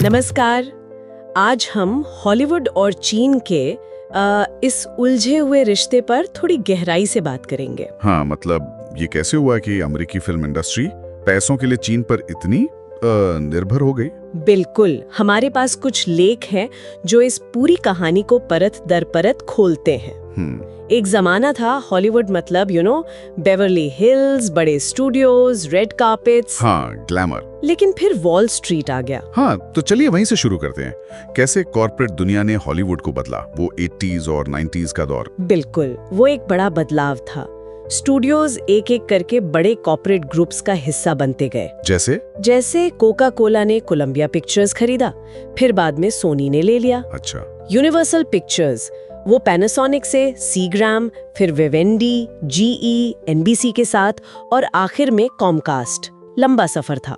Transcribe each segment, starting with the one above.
नमस्कार। आज हम हॉलीवुड और चीन के इस उलझे हुए रिश्ते पर थोड़ी गहराई से बात करेंगे। हाँ, मतलब ये कैसे हुआ कि अमेरिकी फिल्म इंडस्ट्री पैसों के लिए चीन पर इतनी निर्भर हो गई? बिल्कुल, हमारे पास कुछ लेख हैं जो इस पूरी कहानी को परत दर परत खोलते हैं। एक जमाना था हॉलीवुड मतलब बेवर्ली हिल्स, बड़े स्टूडियोज, रेड कार्पेट्स। हाँ, ग्लैमर। लेकिन फिर वॉल स्ट्रीट आ गया। हाँ, तो चलिए वहीं से शुरू करते हैं। कैसे कॉर्पोरेट दुनिया ने हॉलीवुड को बदला, वो 80s और 90s का दौर। बिल्कुल, वो एक बड़ा बदलाव था। स्टूडियोज एक एक करके बड़े कॉर्पोरेट ग्रुप्स का हिस्सा बनते गए। जैसे कोका कोला ने कोलंबिया पिक्चर्स खरीदा, फिर बाद में सोनी ने ले लिया। अच्छा। यूनिवर्सल पिक्चर्स, वो पैनासोनिक से सीग्राम, फिर विवेंडी, जीई, एनबीसी के साथ, और आखिर में कॉमकास्ट। लंबा सफर था।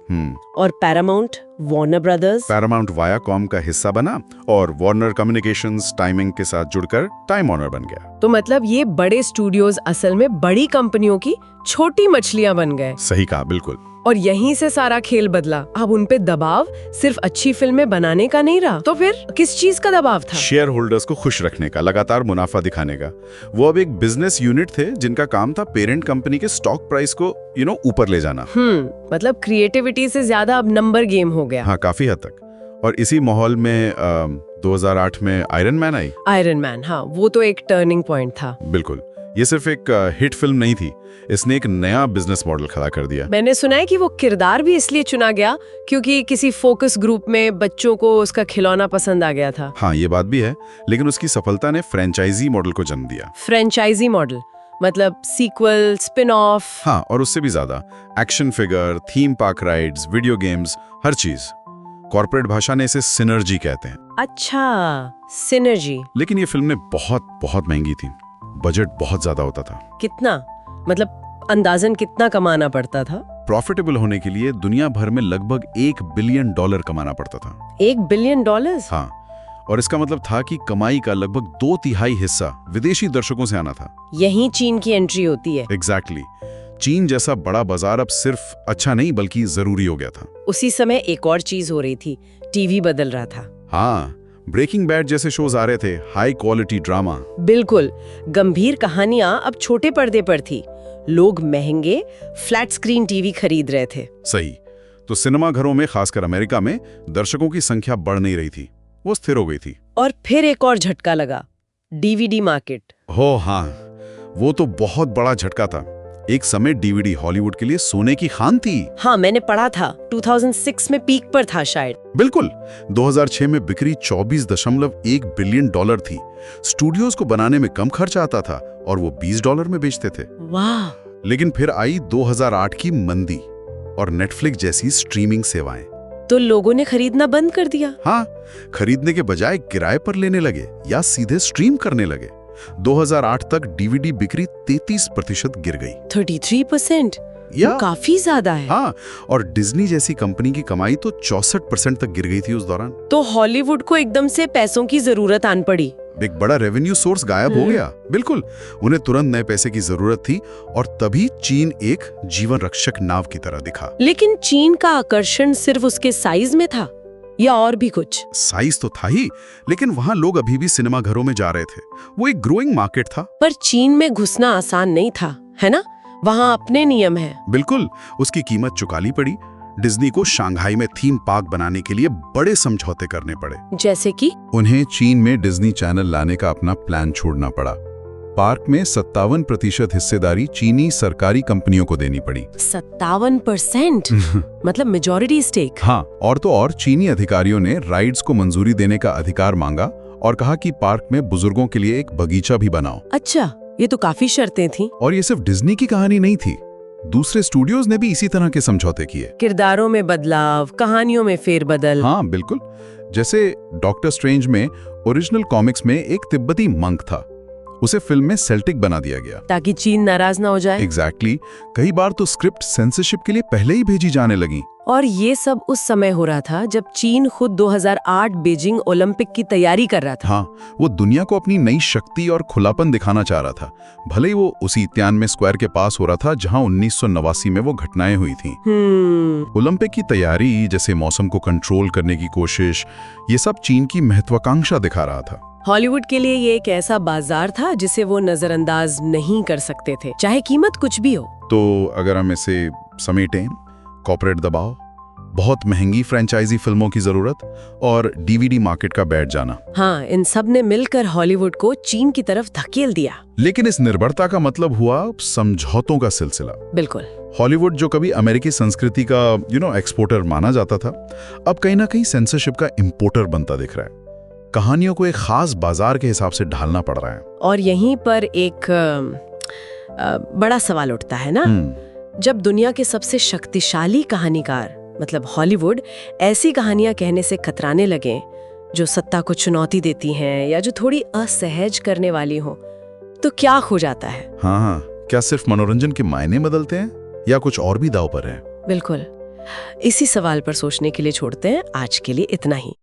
और Paramount, Warner brothers. Paramount Viacom का हिस्सा बना और वार्नर कम्युनिकेशंस टाइमिंग के साथ जुड़कर टाइम वार्नर बन गया। तो मतलब ये बड़े स्टूडियोज असल में बड़ी कंपनियों की छोटी मछलियां बन गए। सही कहा, बिल्कुल। और यहीं से सारा खेल बदला। अब उन पे दबाव सिर्फ अच्छी फिल्में बनाने का नहीं रहा, तो फिर किस चीज का दबाव था? शेयर होल्डर्स को खुश रखने का, लगातार मुनाफा दिखाने का। वो अब एक बिजनेस यूनिट थे जिनका काम था पेरेंट कंपनी के स्टॉक प्राइस को ऊपर ले जाना। मतलब क्रिएटिविटी से ज्यादा अब नंबर गेम हो गया। हाँ, काफी हद तक। और इसी माहौल में 2008 में iron man I. Iron man, हाँ, वो तो एक टर्निंग पॉइंट था। बिल्कुल, ये सिर्फ एक हिट फिल्म नहीं थी, इसने एक नया बिजनेस मॉडल खड़ा कर दिया। मैंने सुना है कि वो किरदार भी इसलिए चुना गया क्योंकि किसी फोकस ग्रुप में बच्चों को उसका खिलौना पसंद आ गया था। हाँ, ये बात भी है, लेकिन उसकी सफलता ने फ्रेंचाइजी मॉडल को जन्म दिया। फ्रेंचाइजी मॉडल मतलब सीक्वल, स्पिन ऑफ। हाँ, और उससे भी ज्यादा, action figure, theme park rides, video games, हर चीज। कॉर्पोरेट भाषा ने इसे सिनर्जी कहते हैं। अच्छा, सिनर्जी। लेकिन ये फिल्म बहुत बहुत महंगी थी, बजट बहुत ज्यादा होता था। कितना? मतलब अंदाजन कितना कमाना पड़ता था? प्रॉफिटेबल होने के लिए दुनिया भर में लगभग $1 बिलियन कमाना पड़ता था। $1 बिलियन? हाँ, और इसका मतलब था कि कमाई का लगभग 2/3 हिस्सा विदेशी दर्शकों से आना था। यहीं चीन की एंट्री होती है। एग्जैक्टली। चीन जैसा बड़ा बाजार अब सिर्फ अच्छा नहीं बल्कि जरूरी हो गया था। उसी समय एक और चीज हो रही थी, टीवी बदल रहा था। हाँ, ब्रेकिंग बैड जैसे शोज आ रहे थे, हाई क्वालिटी ड्रामा। बिल्कुल, गंभीर कहानियां अब छोटे पर्दे पर थी। लोग महंगे फ्लैट स्क्रीन टीवी खरीद रहे थे। सही। तो सिनेमा घरों में, खासकर अमेरिका में, दर्शकों की संख्या बढ़ नहीं रही थी, वो स्थिर हो गई थी। और फिर एक और झटका लगा, डीवीडी मार्केट। हो हाँ, वो तो बहुत बड़ा झटका था। एक समय डीवीडी हॉलीवुड के लिए सोने की खान थी। हाँ, मैंने पढ़ा था 2006 में पीक पर था शायद। बिल्कुल। 2006 में बिक्री $24.1 बिलियन थी। स्टूडियोज को बनाने में कम खर्च आता था और वो $20 में बेचते थे। वाह। लेकिन फिर आई 2008 की मंदी और नेटफ्लिक्स जैसी स्ट्रीमिंग सेवाएं। तो लोगों ने खरीदना बंद कर दिया। हाँ, खरीदने के बजाय किराए पर लेने लगे या सीधे स्ट्रीम करने लगे। 2008 तक डीवीडी बिक्री 33% गिर गई। 33%? या काफी ज्यादा है। हाँ, और डिज्नी जैसी कंपनी की कमाई तो 64% तक गिर गई थी उस दौरान। तो हॉलीवुड को एकदम से पैसों की जरूरत आन पड़ी। एक बड़ा रेवेन्यू सोर्स गायब हो गया। बिल्कुल, उन्हें तुरंत नए पैसे की जरूरत थी और तभी चीन एक जीवन रक्षक नाव की तरह दिखा। लेकिन चीन का आकर्षण सिर्फ उसके साइज में था या और भी कुछ? साइज तो था ही, लेकिन वहां लोग अभी भी सिनेमा घरों में जा रहे थे। वो एक ग्रोइंग मार्केट था। पर चीन में घुसना आसान नहीं था, है ना? वहाँ अपने नियम हैं। बिल्कुल, उसकी कीमत चुकानी पड़ी। डिज्नी को शंघाई में थीम पार्क बनाने के लिए बड़े समझौते करने पड़े। जैसे कि उन्हें चीन में डिज्नी चैनल लाने का अपना प्लान छोड़ना पड़ा। पार्क में 57% हिस्सेदारी चीनी सरकारी कंपनियों को देनी पड़ी। 57%? मतलब मेजॉरिटी स्टेक। हाँ, और तो और चीनी अधिकारियों ने राइड्स को मंजूरी देने का अधिकार मांगा और कहा कि पार्क में बुजुर्गों के लिए एक बगीचा भी बनाओ। अच्छा, ये तो काफी शर्तें थी। और ये सिर्फ डिज्नी की कहानी नहीं थी, दूसरे स्टूडियोज ने भी इसी तरह के समझौते किए। किरदारों में बदलाव, कहानियों में फेरबदल। हाँ बिल्कुल, जैसे डॉक्टर स्ट्रेंज में ओरिजिनल कॉमिक्स में एक तिब्बती मंक था, उसे फिल्म में सेल्टिक बना दिया गया ताकि चीन नाराज ना हो जाए। एग्जैक्टली। कई बार तो स्क्रिप्ट सेंसरशिप के लिए पहले ही भेजी जाने लगी। और ये सब उस समय हो रहा था जब चीन खुद 2008 बीजिंग ओलंपिक की तैयारी कर रहा था। हाँ, वो दुनिया को अपनी नई शक्ति और खुलापन दिखाना चाह रहा था, भले ही वो उसी 93 स्क्वायर के पास हो रहा था जहां 1989 में वो घटनाएं हुई थीं। ओलंपिक की तैयारी, जैसे मौसम को कंट्रोल करने की कोशिश, ये सब चीन की महत्वाकांक्षा दिखा रहा था। हॉलीवुड के लिए ये एक ऐसा बाजार था जिसे वो नजरअंदाज नहीं कर सकते थे, चाहे कीमत कुछ भी हो। तो अगर हम इसे समेटें, कॉर्पोरेट दबाव, बहुत महंगी फ्रेंचाइजी फिल्मों की जरूरत और डीवीडी मार्केट का बैठ जाना, हाँ, इन सब ने मिलकर हॉलीवुड को चीन की तरफ धकेल दिया। लेकिन इस निर्भरता का मतलब हुआ समझौतों का सिलसिला। बिल्कुल। हॉलीवुड, जो कभी अमेरिकी संस्कृति का एक्सपोर्टर माना जाता था, अब कहीं ना कहीं सेंसरशिप का इंपोर्टर बनता दिख रहा है। कहानियों को एक खास बाजार के हिसाब से ढालना पड़ रहा है। और यहीं पर एक बड़ा सवाल उठता है ना, जब दुनिया के सबसे शक्तिशाली कहानीकार मतलब हॉलीवुड ऐसी कहानियां कहने से कतराने लगे जो सत्ता को चुनौती देती हैं या जो थोड़ी असहज करने वाली हो, तो क्या हो जाता है? हाँ, क्या सिर्फ मनोरंजन के मायने बदलते हैं या कुछ और भी दांव पर है? बिल्कुल। इसी सवाल पर सोचने के लिए छोड़ते हैं। आज के लिए इतना ही।